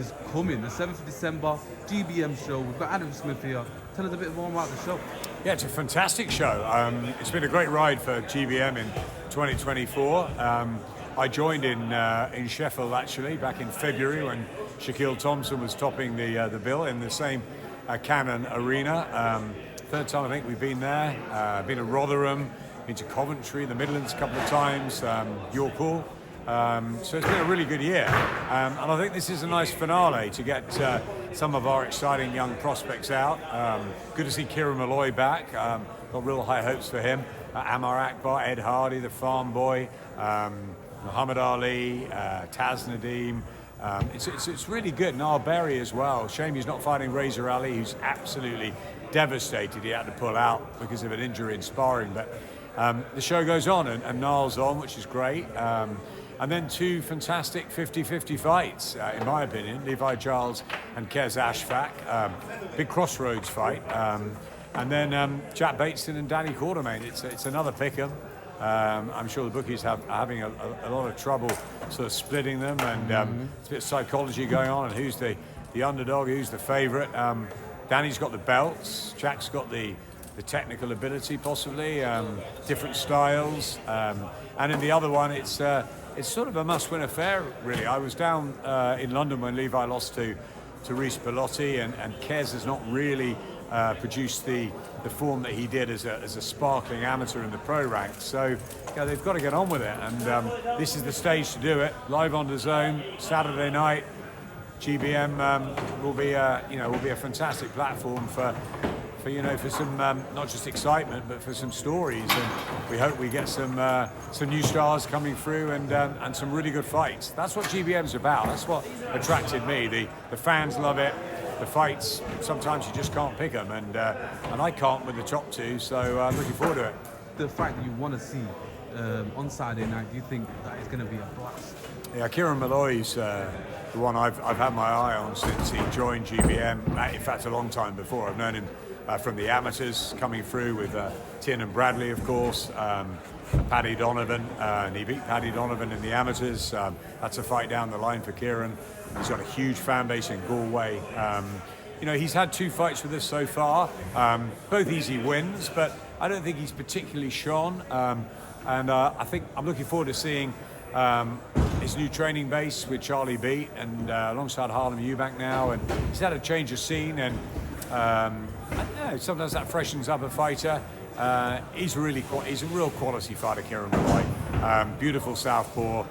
is coming, the 7th of December, GBM show. We've got Adam Smith here. Tell us a bit more about the show. Yeah, it's a fantastic show. It's been a great ride for GBM in 2024. I joined in Sheffield actually back in February when Shaquille Thompson was topping the bill in the same Cannon Arena. Third time I think we've been there. Been to Rotherham, been to Coventry, the Midlands a couple of times, York Hall. So it's been a really good year, and I think this is a nice finale to get some of our exciting young prospects out. Good to see Kieran Malloy back. Got real high hopes for him. Amar Akbar, Ed Hardy, the farm boy, Muhammad Ali, Taz Nadeem. It's really good. Niall Berry as well. Shame he's not fighting Razor Ali, who's absolutely devastated. He had to pull out because of an injury in sparring, but the show goes on, and Niall's on, which is great. And then two fantastic 50-50 fights, in my opinion. Levi Giles and Kez Ashfaq. Big crossroads fight. And then Jack Bateston and Danny Quartermain. It's another pick'em. I'm sure the bookies are having a lot of trouble sort of splitting them, and it's a bit of psychology going on, and who's the underdog, who's the favourite. Danny's got the belts. Jack's got the technical ability, possibly. Different styles. And in the other one, it's sort of a must-win affair, really. I was down in London when Levi lost to Reece Bellotti, and Kez has not really produced the form that he did as a sparkling amateur in the pro ranks. So they've got to get on with it, and this is the stage to do it. Live on the Zone, Saturday night. GBM will be a fantastic platform for some not just excitement, but for some stories, and we hope we get some new stars coming through, and some really good fights. That's what GBM's about. That's what attracted me. The fans love it. The fights, sometimes you just can't pick them, and I can't with the top two. So I'm looking forward to it. The fight that you want to see on Saturday night, do you think that is going to be a blast? Yeah, Kieran Malloy's the one I've had my eye on since he joined GBM. In fact, a long time before. I've known him from the amateurs, coming through with Tien and Bradley, of course, Paddy Donovan, and he beat Paddy Donovan in the amateurs. That's a fight down the line for Kieran. He's got a huge fan base in Galway. He's had two fights with us so far, both easy wins, but I don't think he's particularly shone. And I think I'm looking forward to seeing his new training base with Charlie Beat, and alongside Harlem Eubank now, and he's had a change of scene, and sometimes that freshens up a fighter. He's a real quality fighter, Kieran Malloy. Beautiful southpaw,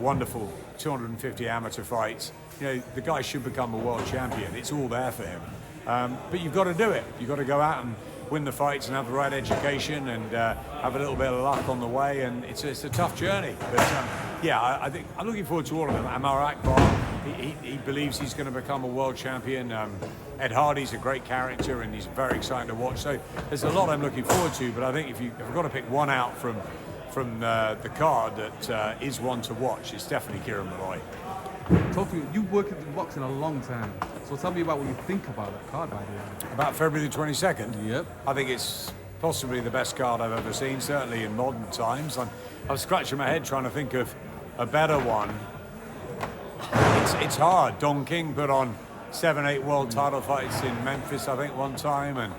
wonderful 250 amateur fights. The guy should become a world champion. It's all there for him. But you've got to do it. You've got to go out and win the fights and have the right education, and have a little bit of luck on the way, and it's a tough journey. But I think I'm looking forward to all of them. Amar Akbar, he believes he's going to become a world champion. Ed Hardy's a great character, and he's very exciting to watch. So there's a lot I'm looking forward to, but I think if I've got to pick one out from the card that is one to watch, it's definitely Kieran Malloy. Talk to me. You've worked in boxing a long time, so tell me about what you think about that card, by the way. About February the 22nd? Yep. I think it's possibly the best card I've ever seen, certainly in modern times. I'm scratching my head trying to think of a better one. It's hard. Don King put on 7-8 world title fights in Memphis, I think, one time, and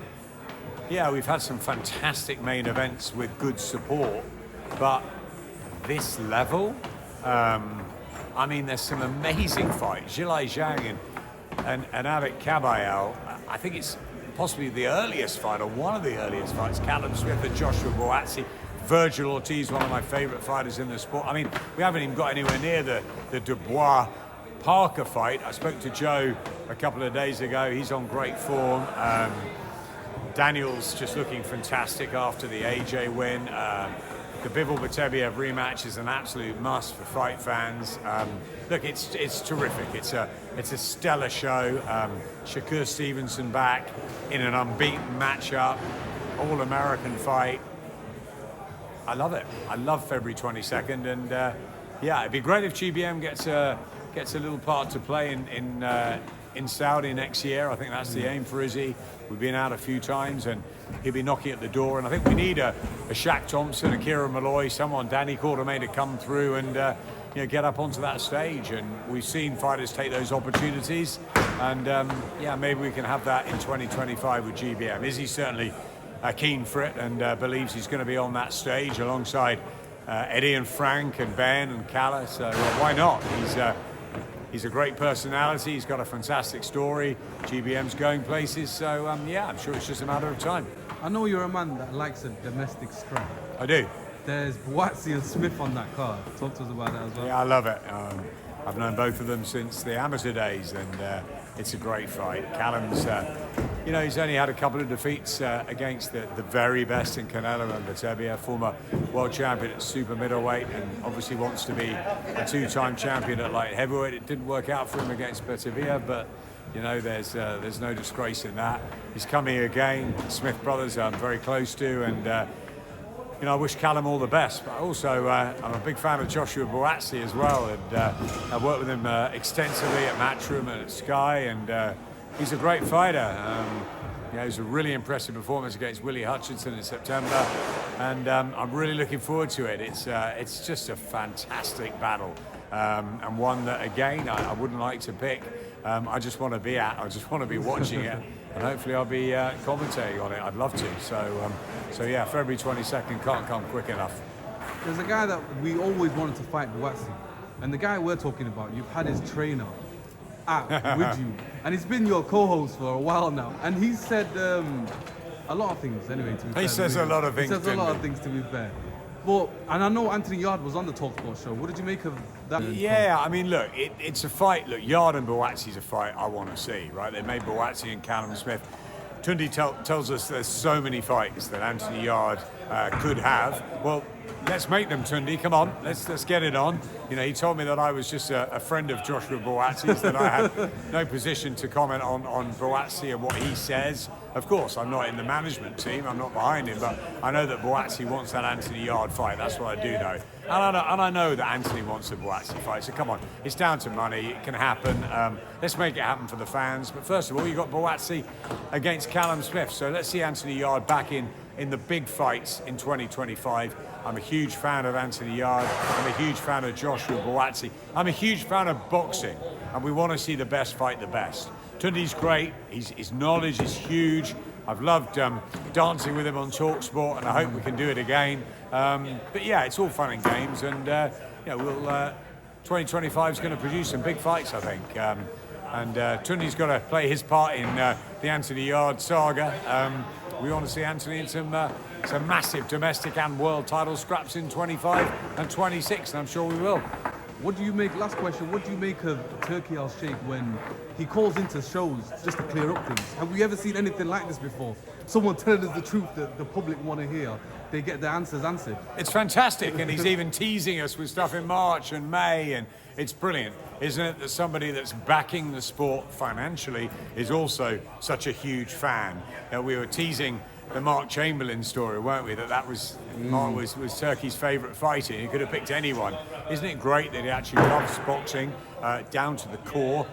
we've had some fantastic main events with good support, but this level, there's some amazing fights. Zhilei Zhang and Abit Kabayel. I think it's possibly the earliest fight, or one of the earliest fights. Callum Smith and Joshua Buatsi. Virgil Ortiz, one of my favourite fighters in the sport. We haven't even got anywhere near the Dubois Parker fight. I spoke to Joe a couple of days ago. He's on great form. Daniel's just looking fantastic after the AJ win. The Bivol Batebiev rematch is an absolute must for fight fans. Look, it's terrific. It's a stellar show. Shakur Stevenson back in an unbeaten matchup, all-American fight. I love it. I love February 22nd, and it'd be great if GBM gets a little part to play in Saudi next year. I think that's the aim for Izzy. We've been out a few times, and he'll be knocking at the door. And I think we need a Shaq Thompson, a Kieran Malloy, someone, Danny Quartermain, to come through and get up onto that stage. And we've seen fighters take those opportunities. And yeah, maybe we can have that in 2025 with GBM. Izzy's certainly keen for it and believes he's going to be on that stage alongside Eddie and Frank and Ben and Calla. So why not? He's a great personality. He's got a fantastic story. GBM's going places. So yeah, I'm sure it's just a matter of time. I know you're a man that likes a domestic strike. I do. There's Buatsi and Smith on that card. Talk to us about that as well. Yeah, I love it. I've known both of them since the amateur days, and it's a great fight. Callum's, he's only had a couple of defeats against the very best in Canelo and Batebia, former world champion at super middleweight, and obviously wants to be a two-time champion at light heavyweight. It didn't work out for him against Batebia, but there's no disgrace in that. He's coming again. Smith brothers I'm very close to, and I wish Callum all the best. But also, I'm a big fan of Joshua Buatsi as well, and I've worked with him extensively at Matchroom and at Sky, and he's a great fighter. It was a really impressive performance against Willie Hutchinson in September, and I'm really looking forward to it. It's just a fantastic battle, and one that, again, I wouldn't like to pick. I just want to be at. I just want to be watching it, and hopefully I'll be commentating on it. I'd love to. So yeah, February 22nd can't come quick enough. There's a guy that we always wanted to fight, Buatsi, and the guy we're talking about, you've had his trainer with you, and he's been your co-host for a while now, and he said a lot of things. Anyway, to be fair, he says a lot of things. He says a lot of things, to be fair. And I know Anthony Yarde was on the TalkSport show. What did you make of that? Yeah, I mean, look, it's a fight. Look, Yarde and Buatsi's a fight I want to see, right? They made Buatsi and Callum Smith. Tunde tells us there's so many fights that Anthony Yarde could have. Well, let's make them, Tunde. Come on, let's get it on. He told me that I was just a friend of Joshua Buatsi's, that I had no position to comment on Buatsi and what he says. Of course, I'm not in the management team. I'm not behind him, but I know that Buatsi wants that Anthony Yarde fight. That's what I do know. And I know that Anthony wants a Buatsi fight. So come on, it's down to money. It can happen. Let's make it happen for the fans. But first of all, you've got Buatsi against Callum Smith. So let's see Anthony Yarde back in the big fights in 2025. I'm a huge fan of Anthony Yarde. I'm a huge fan of Joshua Buatsi. I'm a huge fan of boxing, and we want to see the best fight the best. Tunde's great. His knowledge is huge. I've loved dancing with him on TalkSport, and I hope we can do it again. But yeah, it's all fun and games, and 2025 is going to produce some big fights, I think. And Tunde's got to play his part in the Anthony Yarde saga. We want to see Anthony in some massive domestic and world title scraps in 25 and 26, and I'm sure we will. What do you make, last question, what do you make of Turkey Al Sheikh when he calls into shows just to clear up things? Have we ever seen anything like this before? Someone telling us the truth that the public want to hear, they get their answers answered. It's fantastic, and he's even teasing us with stuff in March and May, and it's brilliant, isn't it, that somebody that's backing the sport financially is also such a huge fan. We were teasing the Mark Chamberlain story, weren't we? That was Mark was Turkey's favourite fighter. He could have picked anyone. Isn't it great that he actually loves boxing down to the core?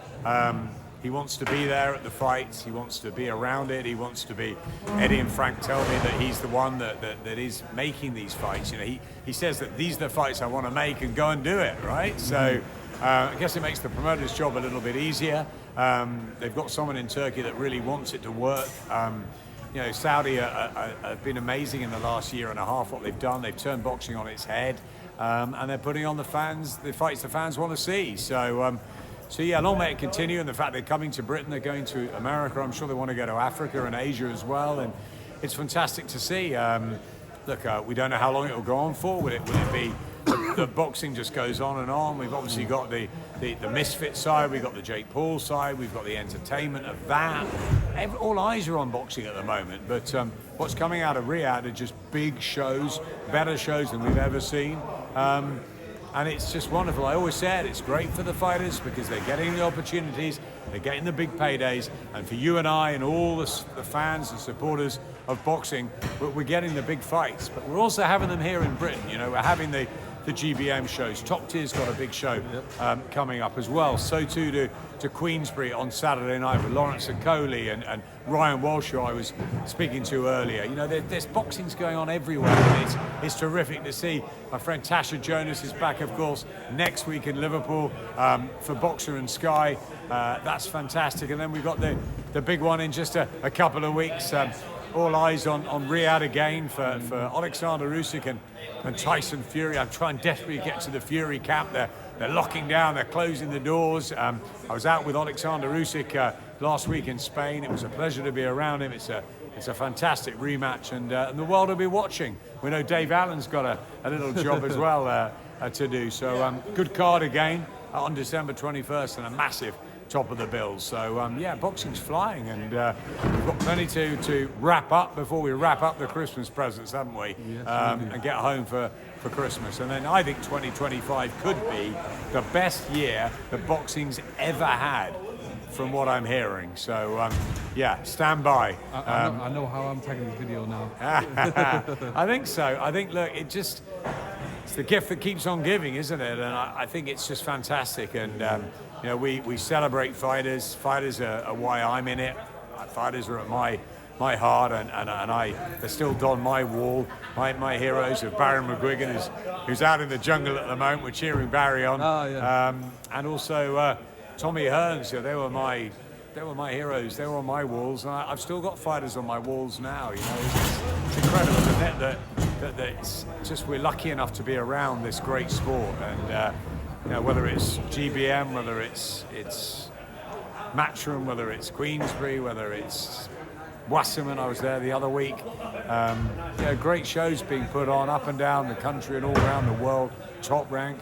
He wants to be there at the fights. He wants to be around it. He wants to be. Eddie and Frank tell me that he's the one that is making these fights. He says that these are the fights I want to make, and go and do it, right? So I guess it makes the promoter's job a little bit easier. They've got someone in Turkey that really wants it to work. Saudi have been amazing in the last year and a half. What they've done, they've turned boxing on its head, and they're putting on the fights the fans want to see. So yeah, long may it continue. And the fact they're coming to Britain, they're going to America. I'm sure they want to go to Africa and Asia as well. And it's fantastic to see. Look, we don't know how long it will go on for. Will it be? The boxing just goes on and on. We've obviously got the misfit side, we've got the Jake Paul side, we've got the entertainment of that. All eyes are on boxing at the moment, but what's coming out of Riyadh are just big shows, better shows than we've ever seen. And it's just wonderful. I always said it's great for the fighters because they're getting the opportunities, they're getting the big paydays, and for you and I and all the fans and supporters of boxing, we're getting the big fights. But we're also having them here in Britain. We're having the GBM shows. Top Tier's got a big show coming up as well. So too to Queensbury on Saturday night with Lawrence Coley and Ryan Walsh, who I was speaking to earlier. You know, there's boxing's going on everywhere, and it's terrific to see. My friend Tasha Jonas is back, of course, next week in Liverpool for Boxer and Sky. That's fantastic. And then we've got the big one in just a couple of weeks. All eyes on Riyadh again for Alexander Usyk and Tyson Fury. I'm trying desperately to get to the Fury camp. They're locking down, they're closing the doors. I was out with Alexander Usyk last week in Spain. It was a pleasure to be around him. It's a fantastic rematch, and the world will be watching. We know Dave Allen's got a little job as well to do. So good card again on December 21st, and a massive top of the bills. So yeah, boxing's flying, and we've got plenty to wrap up before we wrap up the Christmas presents, haven't we? Yes, And get home for Christmas. And then I think 2025 could be the best year that boxing's ever had, from what I'm hearing. So yeah, stand by. I know how I'm tagging this video now. I think so. I think, look, it's the gift that keeps on giving, isn't it? And I think it's just fantastic. And you know, we celebrate fighters. Fighters are why I'm in it. Fighters are at my heart, and they still don my wall. My heroes of Barry McGuigan, who's out in the jungle at the moment. We're cheering Barry on. Oh, yeah. And also Tommy Hearns. They were my heroes. They were on my walls, and I've still got fighters on my walls now. You know, it's incredible, isn't it, that it's just we're lucky enough to be around this great sport. And you know, whether it's GBM, whether it's Matchroom, whether it's Queensbury, whether it's Wasserman, I was there the other week. You know, great shows being put on up and down the country and all around the world. Top Rank,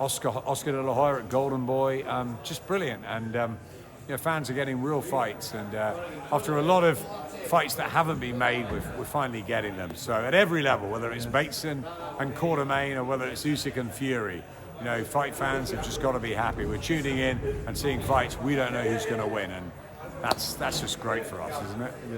Oscar De La Hoya at Golden Boy, just brilliant. And you know, fans are getting real fights, and after a lot of fights that haven't been made, we're finally getting them. So at every level, whether it's Bateson and Quartermain, or whether it's Usyk and Fury, you know, fight fans have just got to be happy. We're tuning in and seeing fights. We don't know who's going to win, and that's just great for us, isn't it?